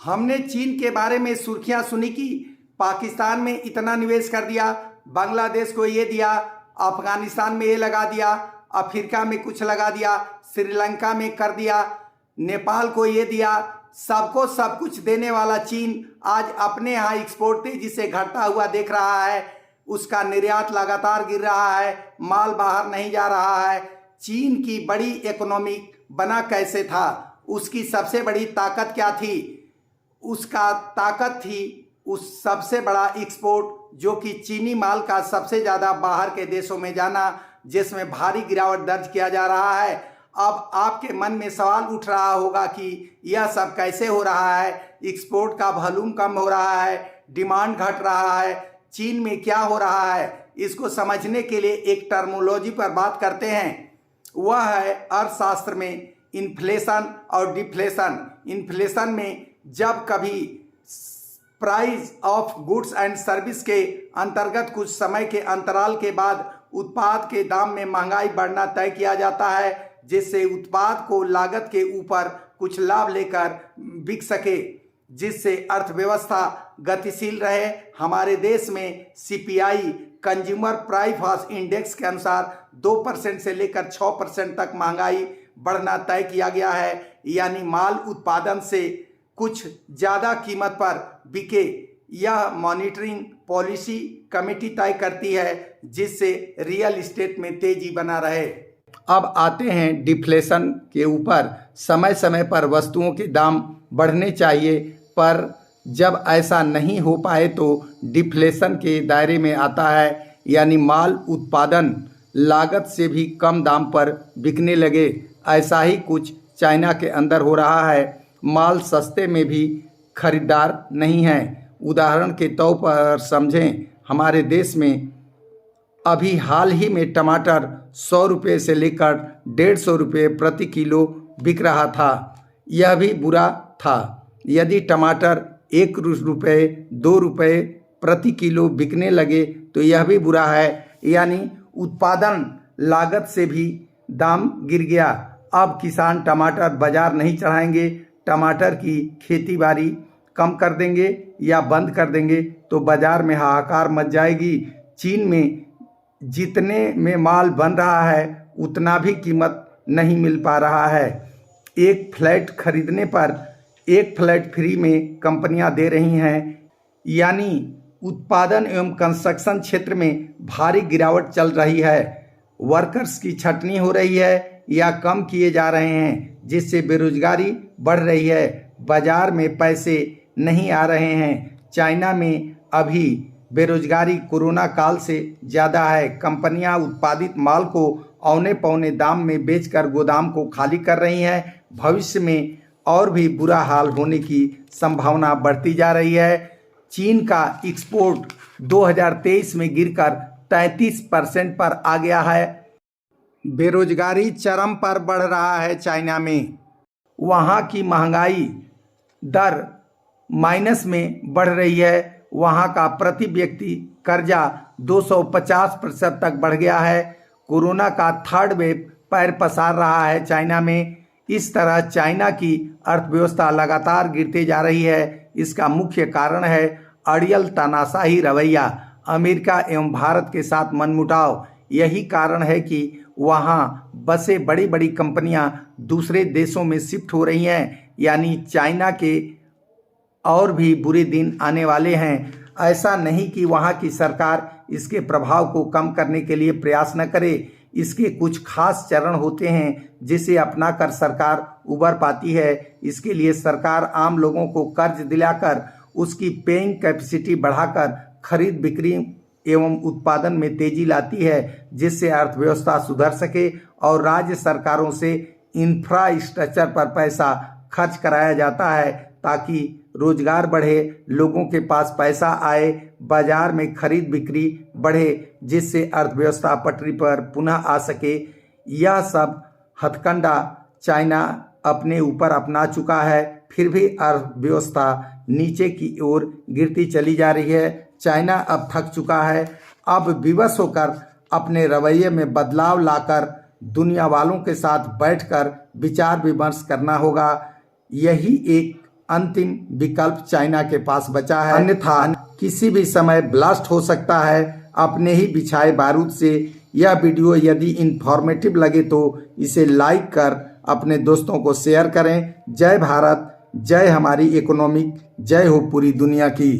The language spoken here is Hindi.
हमने चीन के बारे में सुर्खियां सुनी कि पाकिस्तान में इतना निवेश कर दिया, बांग्लादेश को ये दिया, अफगानिस्तान में ये लगा दिया, अफ्रीका में कुछ लगा दिया, श्रीलंका में कर दिया, नेपाल को ये दिया। सबको सब कुछ देने वाला चीन आज अपने यहाँ एक्सपोर्ट तेजी से घटता हुआ देख रहा है। उसका निर्यात लगातार गिर रहा है, माल बाहर नहीं जा रहा है। चीन की बड़ी इकोनॉमी बना कैसे था? उसकी सबसे बड़ी ताकत क्या थी? उसका ताकत थी उस सबसे बड़ा एक्सपोर्ट, जो कि चीनी माल का सबसे ज़्यादा बाहर के देशों में जाना, जिसमें भारी गिरावट दर्ज किया जा रहा है। अब आपके मन में सवाल उठ रहा होगा कि यह सब कैसे हो रहा है? एक्सपोर्ट का वॉल्यूम कम हो रहा है, डिमांड घट रहा है, चीन में क्या हो रहा है? इसको समझने के लिए एक टर्मोलॉजी पर बात करते हैं, वह है अर्थशास्त्र में इन्फ्लेशन और डिफ्लेशन। इन्फ्लेशन में जब कभी price of goods and service के अंतर्गत कुछ समय के अंतराल के बाद उत्पाद के दाम में महंगाई बढ़ना तय किया जाता है, जिससे उत्पाद को लागत के ऊपर कुछ लाभ लेकर बिक सके, जिससे अर्थव्यवस्था गतिशील रहे। हमारे देश में सीपीआई कंज्यूमर प्राइस इंडेक्स के अनुसार 2% से लेकर 6% तक महंगाई बढ़ना तय किया गया है, यानी माल उत्पादन से कुछ ज़्यादा कीमत पर बिके। यह मॉनिटरिंग पॉलिसी कमेटी तय करती है, जिससे रियल इस्टेट में तेजी बना रहे। अब आते हैं डिफ्लेशन के ऊपर। समय समय पर वस्तुओं के दाम बढ़ने चाहिए, पर जब ऐसा नहीं हो पाए तो डिफ्लेशन के दायरे में आता है, यानी माल उत्पादन लागत से भी कम दाम पर बिकने लगे। ऐसा ही कुछ चाइना के अंदर हो रहा है। माल सस्ते में भी खरीदार नहीं है। उदाहरण के तौर पर समझें, हमारे देश में अभी हाल ही में टमाटर 100 रुपये से लेकर 150 रुपये प्रति किलो बिक रहा था। यह भी बुरा था। यदि टमाटर 1 रुपये 2 रुपये प्रति किलो बिकने लगे तो यह भी बुरा है, यानी उत्पादन लागत से भी दाम गिर गया। अब किसान टमाटर बाजार नहीं चढ़ाएंगे, टमाटर की खेती बाड़ी कम कर देंगे या बंद कर देंगे तो बाजार में हाहाकार मच जाएगी। चीन में जितने में माल बन रहा है उतना भी कीमत नहीं मिल पा रहा है। एक फ्लैट खरीदने पर एक फ्लैट फ्री में कंपनियां दे रही हैं, यानी उत्पादन एवं कंस्ट्रक्शन क्षेत्र में भारी गिरावट चल रही है। वर्कर्स की छटनी हो रही है या कम किए जा रहे हैं, जिससे बेरोजगारी बढ़ रही है। बाजार में पैसे नहीं आ रहे हैं। चाइना में अभी बेरोजगारी कोरोना काल से ज़्यादा है। कंपनियां उत्पादित माल को औने पौने दाम में बेचकर गोदाम को खाली कर रही हैं। भविष्य में और भी बुरा हाल होने की संभावना बढ़ती जा रही है। चीन का एक्सपोर्ट 2023 में गिरकर 33% पर आ गया है। बेरोजगारी चरम पर बढ़ रहा है चाइना में। वहाँ की महंगाई दर माइनस में बढ़ रही है। वहाँ का प्रति व्यक्ति कर्जा 250% तक बढ़ गया है। कोरोना का थर्ड वेव पैर पसार रहा है चाइना में। इस तरह चाइना की अर्थव्यवस्था लगातार गिरते जा रही है। इसका मुख्य कारण है अड़ियल तानाशाही रवैया, अमेरिका एवं भारत के साथ मनमुटाव। यही कारण है कि वहाँ बसे बड़ी बड़ी कंपनियां दूसरे देशों में शिफ्ट हो रही हैं, यानी चाइना के और भी बुरे दिन आने वाले हैं। ऐसा नहीं कि वहाँ की सरकार इसके प्रभाव को कम करने के लिए प्रयास न करे। इसके कुछ खास चरण होते हैं जिसे अपनाकर सरकार उबर पाती है। इसके लिए सरकार आम लोगों को कर्ज दिलाकर उसकी पेइंग कैपेसिटी बढ़ाकर खरीद बिक्री एवं उत्पादन में तेजी लाती है, जिससे अर्थव्यवस्था सुधर सके, और राज्य सरकारों से इंफ्रास्ट्रक्चर पर पैसा खर्च कराया जाता है ताकि रोजगार बढ़े, लोगों के पास पैसा आए, बाजार में खरीद बिक्री बढ़े, जिससे अर्थव्यवस्था पटरी पर पुनः आ सके। यह सब हथकंडा चाइना अपने ऊपर अपना चुका है, फिर भी अर्थव्यवस्था नीचे की ओर गिरती चली जा रही है। चाइना अब थक चुका है। अब विवश होकर अपने रवैये में बदलाव लाकर दुनिया वालों के साथ बैठकर विचार विमर्श करना होगा। यही एक अंतिम विकल्प चाइना के पास बचा है, अन्यथा किसी भी समय ब्लास्ट हो सकता है अपने ही बिछाए बारूद से। यह वीडियो यदि इंफॉर्मेटिव लगे तो इसे लाइक कर अपने दोस्तों को शेयर करें। जय भारत, जय हमारी इकोनॉमिक, जय हो पूरी दुनिया की।